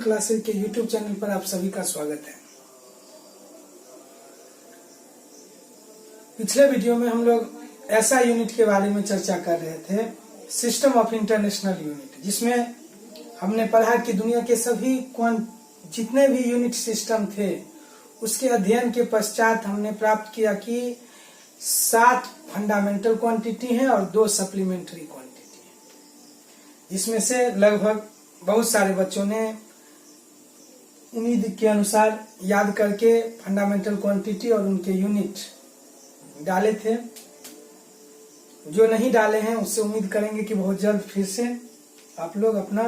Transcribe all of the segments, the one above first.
Classes के YouTube channel पर आप सभी का स्वागत है। पिछले वीडियो में हम लोग ऐसा यूनिट के बारे में चर्चा कर रहे थे, सिस्टम ऑफ इंटरनेशनल यूनिट, जिसमें हमने पढ़ा कि दुनिया के सभी जितने भी यूनिट सिस्टम थे उसके अध्ययन के पश्चात हमने प्राप्त किया कि 7 फंडामेंटल क्वांटिटी हैं और 2 सप्लीमेंट्री क्वांटिटी हैं, जिसमें से लगभग बहुत सारे बच्चों ने उम्मीद के अनुसार याद करके फंडामेंटल क्वांटिटी और उनके यूनिट डाले थे। जो नहीं डाले हैं उससे उम्मीद करेंगे कि बहुत जल्द फिर से आप लोग अपना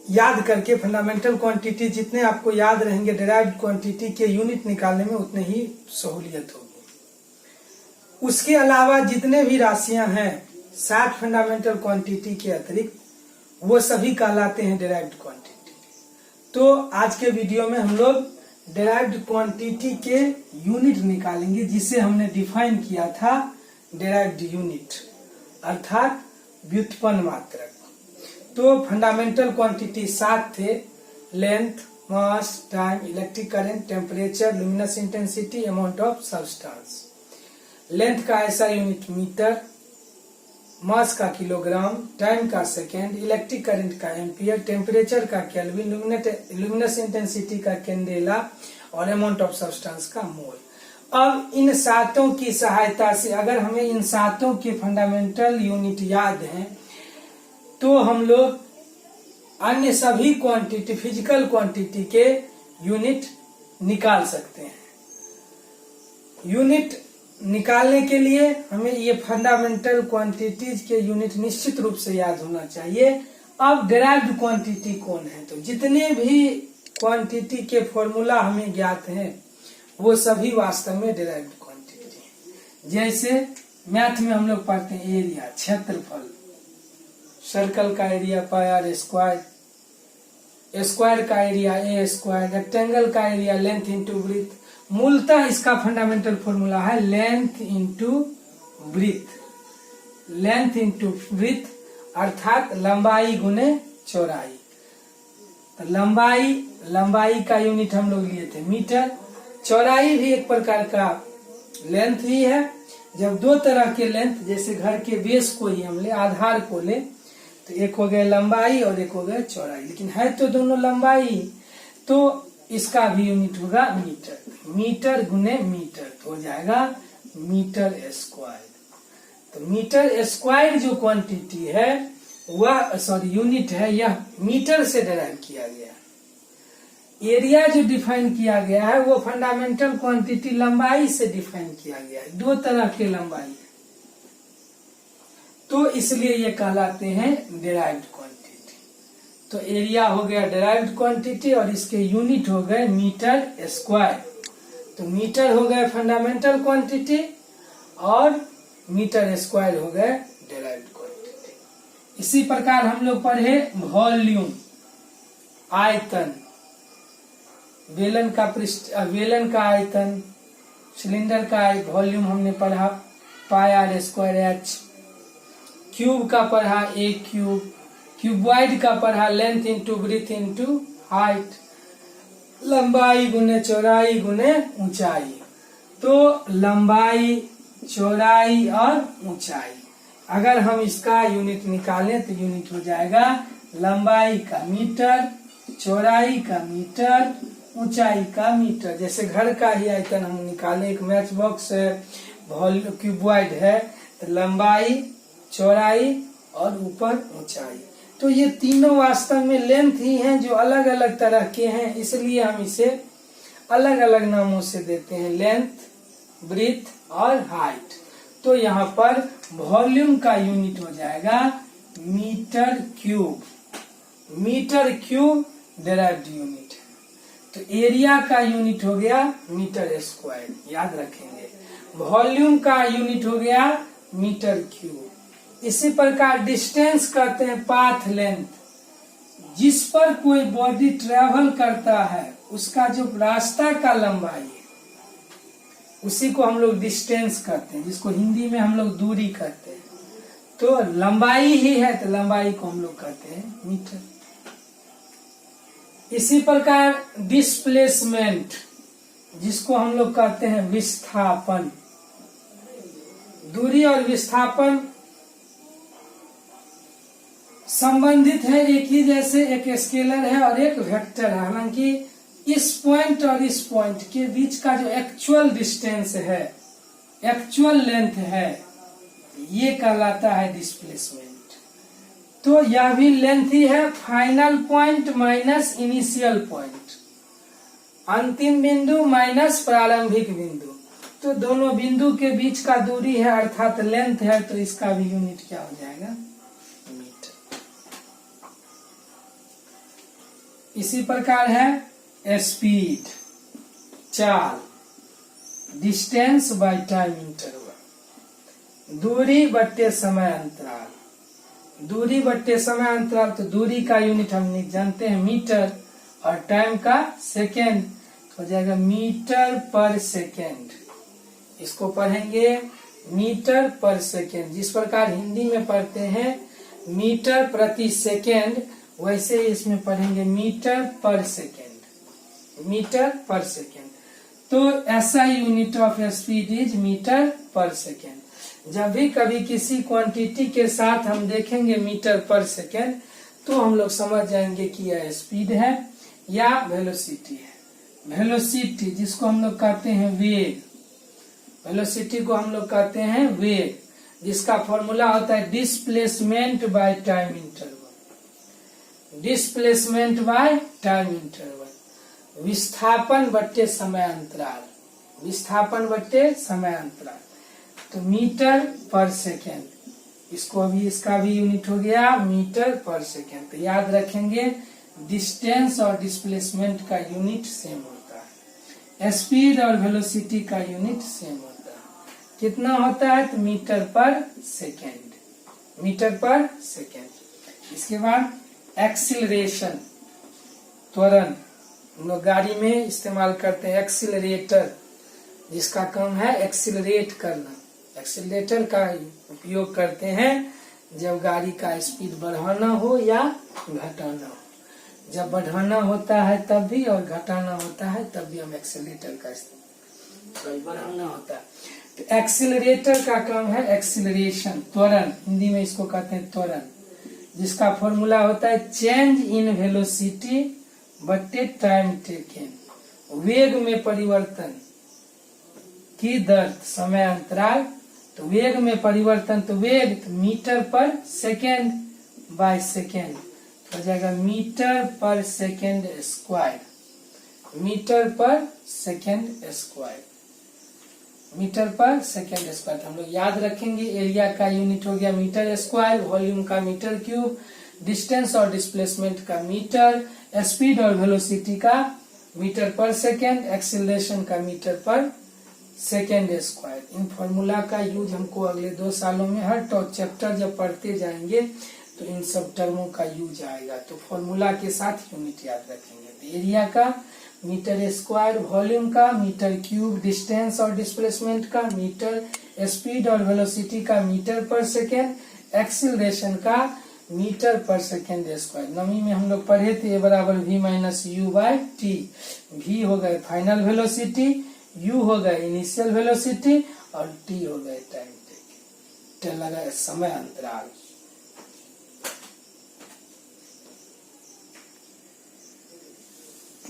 याद करके फंडामेंटल क्वांटिटी जितने आपको याद रहेंगे डिराइव्ड क्वांटिटी के यूनिट निकालने में उतने ही सहूलियत होगी। उसके अलावा जितने भी राशियां हैं 7 फंडामेंटल क्वांटिटी के अतिरिक्त वो सभी कहलाते हैं डिराइव्ड क्वांटिटी। तो आज के वीडियो में हम लोग डिराइव्ड क्वांटिटी के यूनिट निकालेंगे, जिसे हमने डिफाइन किया था डिराइव्ड यूनिट अर्थात व्युत्पन्न मात्रक। तो फंडामेंटल क्वांटिटी 7 थे: length, mass, time, electric current, temperature, luminous intensity, amount of substance. Length का ऐसा यूनिट मीटर, मास का किलोग्राम, टाइम का सेकेंड, इलेक्ट्रिक करंट का एम्पियर, टेम्परेचर का केल्विन, लुमिनस इंटेंसिटी का कैंडेला और अमाउंट ऑफ सब्सटेंस का मोल। अब इन 7 की सहायता से अगर हमें इन 7 के फंडामेंटल यूनिट याद हैं तो हम लोग अन्य सभी क्वांटिटी, फिजिकल क्वांटिटी के यूनिट निकाल सकते हैं। यूनिट निकालने के लिए हमें ये फंडामेंटल क्वांटिटीज के यूनिट निश्चित रूप से याद होना चाहिए। अब डिराइव्ड क्वांटिटी कौन है? तो जितने भी क्वांटिटी के फॉर्मूला हमें ज्ञात हैं वो सभी वास्तव में डिराइव्ड क्वांटिटी हैं। जैसे मैथ में हम लोग पढ़ते हैं एरिया, क्षेत्रफल, सर्कल का area pi r square, square का एरिया ए स्क्वायर, रेक्टेंगल का एरिया लेंथ इंटू ब्रीथ। मूलतः इसका फंडामेंटल फॉर्मूला है length into breadth. Length into breadth अर्थात लंबाई गुने चौड़ाई। तो लंबाई का यूनिट हम लोग लिए थे मीटर। चौड़ाई भी एक प्रकार का लेंथ ही है। जब 2 तरह के लेंथ, जैसे घर के बेस को ही हम ले, आधार को ले, तो एक हो गया लंबाई और एक हो गया चौड़ाई, लेकिन है तो दोनों लंबाई, तो इसका भी यूनिट होगा मीटर। मीटर गुने मीटर तो हो जाएगा मीटर स्क्वायर। तो मीटर स्क्वायर जो क्वांटिटी है वह यूनिट है, यह मीटर से डिराइव किया गया। एरिया जो डिफाइन किया गया है वो फंडामेंटल क्वांटिटी लंबाई से डिफाइन किया गया है। 2 तरह के लंबाई है, तो इसलिए ये कहलाते हैं डिराइव्ड क्वांटिटी। तो एरिया हो गया डिराइव्ड क्वांटिटी और इसके यूनिट हो गए मीटर स्क्वायर। तो मीटर हो गए फंडामेंटल क्वांटिटी और मीटर स्क्वायर हो गए डिराइव्ड क्वांटिटी। इसी प्रकार हम लोग पढ़े वॉल्यूम, आयतन, बेलन का आयतन, सिलेंडर का वॉल्यूम हमने पढ़ा pi r square h, cube का पढ़ा ए क्यूब, क्यूबॉइड का पढ़ा length into breadth into height, लंबाई गुने चौड़ाई गुने ऊंचाई। तो लंबाई, चौड़ाई और ऊंचाई, अगर हम इसका यूनिट निकालें तो यूनिट हो जाएगा लंबाई का मीटर, चौड़ाई का मीटर, ऊंचाई का मीटर। जैसे घर का ही आयतन हम निकालें, एक मैच बॉक्स है, क्यूबॉइड है, तो लंबाई, चौड़ाई और ऊपर ऊंचाई। तो ये तीनों वास्तव में लेंथ ही हैं जो अलग अलग तरह के हैं, इसलिए हम इसे अलग अलग नामों से देते हैं, लेंथ, ब्रीथ और हाइट। तो यहाँ पर वॉल्यूम का यूनिट हो जाएगा metre cube. Metre cube derived unit है। तो एरिया का यूनिट हो गया मीटर स्क्वायर, याद रखेंगे। वॉल्यूम का यूनिट हो गया मीटर क्यूब। इसी प्रकार डिस्टेंस कहते हैं पाथ लेंथ। जिस पर कोई बॉडी ट्रेवल करता है उसका जो रास्ता का लंबाई है उसी को हम लोग डिस्टेंस कहते हैं, जिसको हिंदी में हम लोग दूरी कहते हैं। तो लंबाई ही है तो लंबाई को हम लोग कहते हैं मीटर। इसी प्रकार डिस्प्लेसमेंट, जिसको हम लोग कहते हैं विस्थापन, दूरी और विस्थापन संबंधित है, एक ही जैसे, एक स्केलर है और एक वेक्टर है। हालांकि इस पॉइंट और इस पॉइंट के बीच का जो एक्चुअल डिस्टेंस है, एक्चुअल लेंथ है, ये कहलाता है डिस्प्लेसमेंट। तो यह भी लेंथ ही है, final point minus initial point, अंतिम बिंदु माइनस प्रारंभिक बिंदु। तो दोनों बिंदु के बीच का दूरी है अर्थात लेंथ है, तो इसका भी यूनिट क्या हो जाएगा, मीटर। इसी प्रकार है स्पीड, चाल, डिस्टेंस बाय टाइम इंटरवल, दूरी बट्टे समय अंतराल, दूरी बट्टे समय अंतराल। तो दूरी का यूनिट हम जानते हैं मीटर और टाइम का सेकेंड, हो जाएगा मीटर पर सेकेंड। इसको पढ़ेंगे मीटर पर सेकेंड। जिस प्रकार हिंदी में पढ़ते हैं मीटर प्रति सेकेंड, वैसे इसमें पढ़ेंगे metre per second, metre per second. तो ऐसा unit of speed is metre per second. जब भी कभी किसी क्वांटिटी के साथ हम देखेंगे मीटर पर सेकेंड, तो हम लोग समझ जाएंगे कि यह स्पीड है या वेलोसिटी है। वेलोसिटी जिसको हम लोग कहते हैं वेग, वेलोसिटी को हम लोग कहते हैं वेग, जिसका फॉर्मूला होता है displacement by time interval, displacement by time interval, विस्थापन बट्टे समय अंतराल, विस्थापन बट्टे समय अंतराल। तो मीटर पर सेकेंड, इसको अभी इसका भी यूनिट हो गया मीटर पर सेकेंड। तो याद रखेंगे डिस्टेंस और डिस्प्लेसमेंट का यूनिट सेम होता है, स्पीड और वेलोसिटी का यूनिट सेम होता है। कितना होता है, तो metre per second, metre per second. इसके बाद एक्सीलरेशन, त्वरण, हम लोग गाड़ी में इस्तेमाल करते हैं एक्सीलरेटर, जिसका काम है एक्सीलरेट करना। एक्सीलरेटर का उपयोग करते हैं जब गाड़ी का स्पीड बढ़ाना हो या घटाना हो। जब बढ़ाना होता है तब भी और घटाना होता है तब भी हम एक्सीलरेटर का इस्तेमाल, बढ़ाना होता है। तो एक्सीलरेटर का काम है एक्सीलरेशन, त्वरण, हिंदी में इसको कहते हैं त्वरण, जिसका फॉर्मूला होता है चेंज इन वेलोसिटी बट्टे टाइम टेकन, वेग में परिवर्तन की दर, समय अंतराल। तो वेग में परिवर्तन, तो वेग तो metre per second by second हो जाएगा metre per second square, metre per second square, metre per second square. तो हम लोग याद रखेंगे एरिया का यूनिट हो गया मीटर स्क्वायर, वॉल्यूम का मीटर क्यूब, डिस्टेंस और डिस्प्लेसमेंट का मीटर, स्पीड और वेलोसिटी का मीटर पर सेकेंड, एक्सीलरेशन का मीटर पर सेकेंड स्क्वायर। इन फॉर्मूला का यूज हमको अगले 2 सालों में हर चैप्टर जब पढ़ते जाएंगे तो इन सब टर्मों का यूज आएगा। तो फॉर्मूला के साथ यूनिट याद रखेंगे। तो एरिया का मीटर स्क्वायर, वॉल्यूम का मीटर क्यूब, डिस्टेंस और डिस्प्लेसमेंट का मीटर, स्पीड और वेलोसिटी का मीटर पर सेकेंड, एक्सीलरेशन का मीटर पर सेकेंड स्क्वायर। नवी में हम लोग पढ़े थे बराबर v minus u by t. v हो गए फाइनल वेलोसिटी, u हो गए इनिशियल वेलोसिटी और t हो गए टाइम टेकन, लगा समय अंतराल।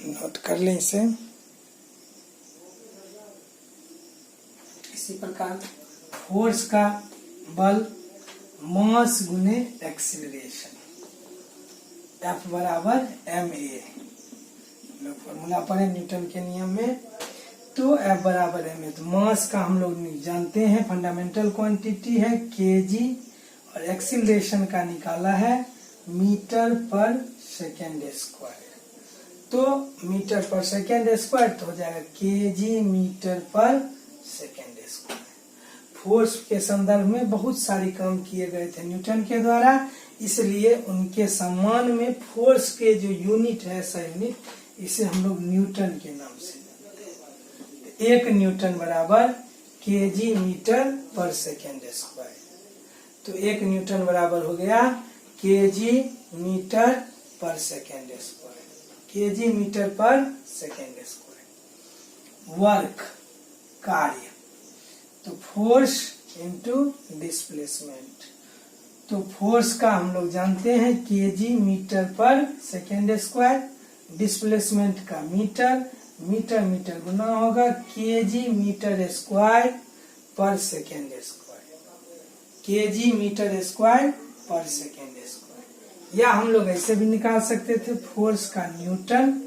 नोट कर लें इसे। इसी प्रकार फोर्स का बल मास गुने एक्सीलरेशन, F बराबर ma, लोग फॉर्मूला पढ़े न्यूटन के नियम में। तो F बराबर ma, तो मास का हम लोग जानते हैं फंडामेंटल क्वांटिटी है kg, और एक्सीलरेशन का निकाला है मीटर पर सेकेंड स्क्वायर। तो मीटर पर सेकेंड स्क्वायर तो हो जाएगा kg metre per second square. Force के संदर्भ में बहुत सारे काम किए गए थे न्यूटन के द्वारा, इसलिए उनके सम्मान में फोर्स के जो यूनिट है, ऐसा यूनिट, इसे हम लोग न्यूटन के नाम से जानते हैं। 1 न्यूटन बराबर kg metre per second square. तो 1 न्यूटन बराबर हो गया kg metre per second square. KG metre per second square. Work कार्य, तो फोर्स इनटू डिस्प्लेसमेंट, तो फोर्स का हम लोग जानते हैं KG metre per second square, displacement का मीटर, मीटर मीटर गुना होगा KG metre square per second square, KG metre square per second square. या हम लोग ऐसे भी निकाल सकते थे, फोर्स का न्यूटन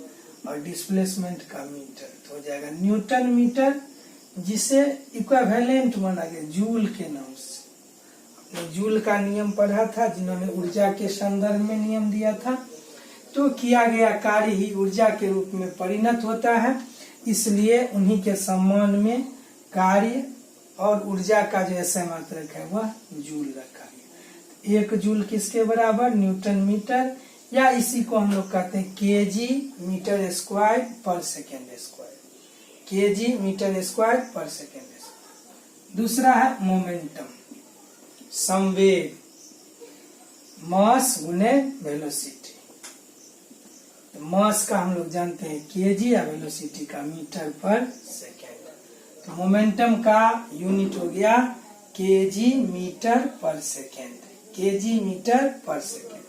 और डिस्प्लेसमेंट का मीटर, तो हो जाएगा न्यूटन मीटर, जिसे इक्विवेलेंट माना गया जूल के नाम से। आपने जूल का नियम पढ़ा था, जिन्होंने ऊर्जा के संदर्भ में नियम दिया था। तो किया गया कार्य ही ऊर्जा के रूप में परिणत होता है, इसलिए उन्हीं के सम्मान में कार्य और ऊर्जा का जो ऐसा मात्रक है वह जूल रखा गया। एक जूल किसके बराबर, न्यूटन मीटर, या इसी को हम लोग कहते हैं KG metre square per second square, KG metre square per second square. दूसरा है मोमेंटम, संवेग, मास गुने वेलोसिटी। मास का हम लोग जानते हैं केजी या वेलोसिटी का मीटर पर सेकेंड, तो मोमेंटम का यूनिट हो गया KG metre per second, KG metre per second.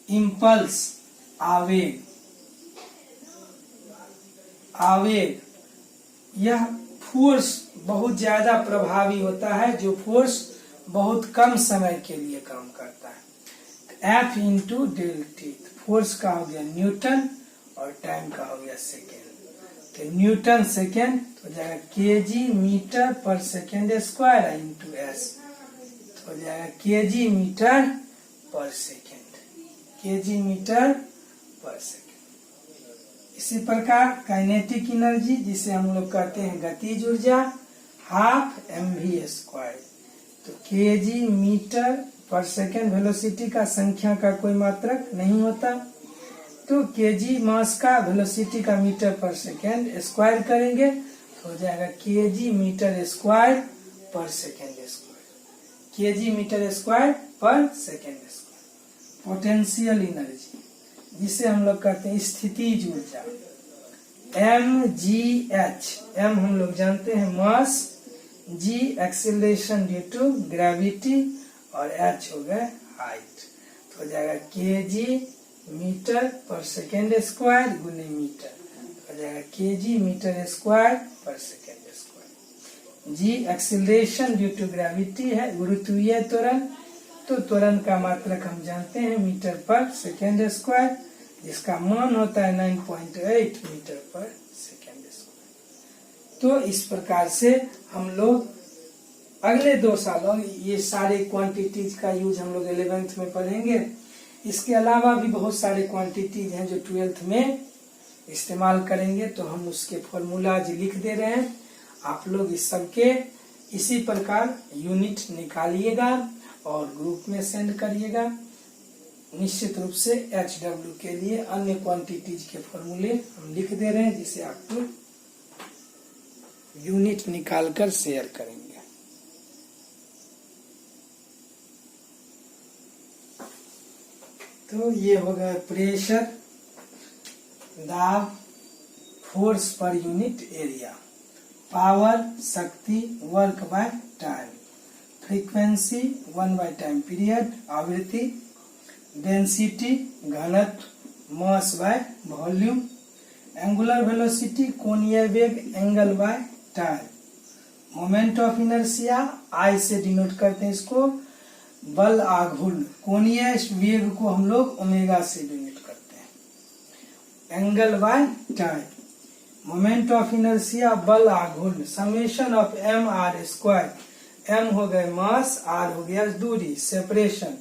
Impulse, आवेग, आवेग यह फोर्स बहुत ज्यादा प्रभावी होता है, जो फोर्स बहुत कम समय के लिए काम करता है। F into del t, force का हो गया न्यूटन और टाइम का हो गया सेकेंड, तो न्यूटन सेकेंड तो हो जाएगा KG metre per second square into S, तो हो जाएगा KG metre per second, KG metre per second. इसी प्रकार काइनेटिक एनर्जी, जिसे हम लोग कहते हैं गतिज ऊर्जा, हाफ mv स्क्वायर, तो KG metre per second. Velocity का संख्या का कोई मात्रक नहीं होता, तो केजी मास का वेलोसिटी का मीटर पर सेकेंड स्क्वायर करेंगे तो हो जाएगा KG metre square per second square, KG metre square per second square. Potential energy, जिसे हम लोग कहते हैं स्थितिज ऊर्जा, mgh, m हम लोग जानते हैं mass, g acceleration due to gravity और h हो गया हाइट, तो हो जाएगा KG metre per second square गुने मीटर, तो हो जाएगा KG metre square per second square. g acceleration due to gravity है, गुरुत्वीय त्वरण, तो त्वरण का मात्रक हम जानते हैं मीटर पर सेकेंड स्क्वायर, जिसका मान होता है 9.8 मीटर पर सेकेंड स्क्वायर। तो इस प्रकार से हम लोग अगले 2 सालों ये सारे क्वांटिटीज का यूज हम लोग 11th में पढ़ेंगे। इसके अलावा भी बहुत सारे क्वांटिटीज हैं जो 12th में इस्तेमाल करेंगे, तो हम उसके फॉर्मूलाज लिख दे रहे हैं। आप लोग इस सबके इसी प्रकार यूनिट निकालिएगा और ग्रुप में सेंड करिएगा। निश्चित रूप से HW के लिए अन्य क्वांटिटीज के फॉर्मूले हम लिख दे रहे हैं, जिसे आप लोग यूनिट निकालकर शेयर करेंगे। तो ये हो गया प्रेशर, दाब, force per unit area, power शक्ति, work by time, frequency 1 by time period, आवृत्ति, डेंसिटी घनत्व, mass by volume, angular velocity कोणीय वेग angle by time, moment of inertia I से डिनोट करते हैं इसको, बल आघूर्ण, कोणीय वेग को हम लोग ओमेगा से डिनोट करते हैं, angle by time, moment of inertia बल आघूर्ण, summation of m r square, m हो गए मास, आर हो गया दूरी सेपरेशन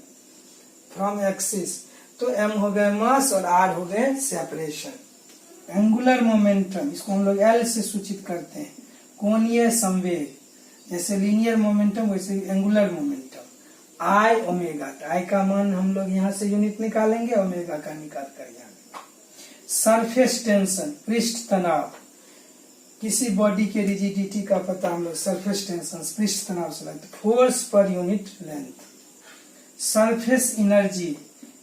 फ्रॉम एक्सिस, तो एम हो गए मास और आर हो गए सेपरेशन। एंगुलर मोमेंटम, इसको हम लोग एल से सूचित करते हैं, कोणीय संवेग, जैसे लीनियर मोमेंटम वैसे एंगुलर मोमेंटम, आई ओमेगा, आई का मान हम लोग यहाँ से यूनिट निकालेंगे, ओमेगा का निकाल कर यहाँ। सरफेस टेंशन, पृष्ठ तनाव, किसी बॉडी के रिजिडिटी का पता हम लोग सरफेस टेंशन पृष्ठ तनाव से लगता है, force per unit length, surface energy,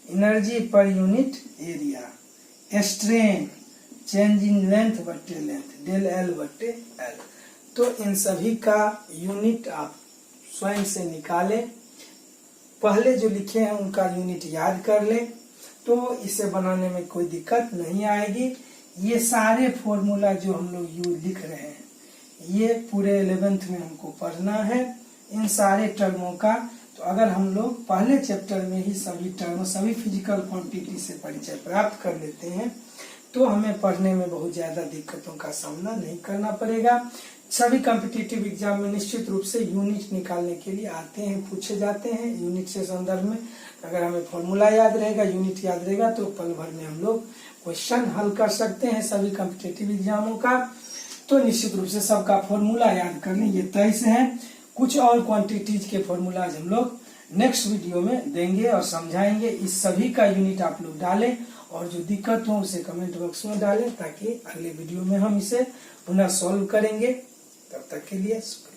energy पर unit area, strain, change in length बट्टे लेंथ, डेल एल बट्टे एल। तो इन सभी का यूनिट आप स्वयं से निकालें, पहले जो लिखे हैं उनका यूनिट याद कर लें, तो इसे बनाने में कोई दिक्कत नहीं आएगी। ये सारे फॉर्मूला जो हम लोग यू लिख रहे हैं, ये पूरे 11th में हमको पढ़ना है इन सारे टर्मों का। तो अगर हम लोग पहले चैप्टर में ही सभी टर्म, सभी फिजिकल क्वांटिटी से परिचय प्राप्त कर लेते हैं, तो हमें पढ़ने में बहुत ज्यादा दिक्कतों का सामना नहीं करना पड़ेगा। सभी कॉम्पिटिटिव एग्जाम में निश्चित रूप से यूनिट निकालने के लिए आते हैं, पूछे जाते हैं। यूनिट से संदर्भ में अगर हमें फॉर्मूला याद रहेगा, यूनिट याद रहेगा, तो पल भर में हम लोग क्वेश्चन हल कर सकते हैं सभी कॉम्पिटिटिव एग्जामों का। तो निश्चित रूप से सबका फॉर्मूला याद कर लें, ये 23 है। कुछ और क्वांटिटीज के फॉर्मूलाज हम लोग नेक्स्ट वीडियो में देंगे और समझाएंगे। इस सभी का यूनिट आप लोग डालें और जो दिक्कत हो उसे कमेंट बॉक्स में डालें, ताकि अगले वीडियो में हम इसे पुनः सॉल्व करेंगे। तब तक के लिए शुक्रिया।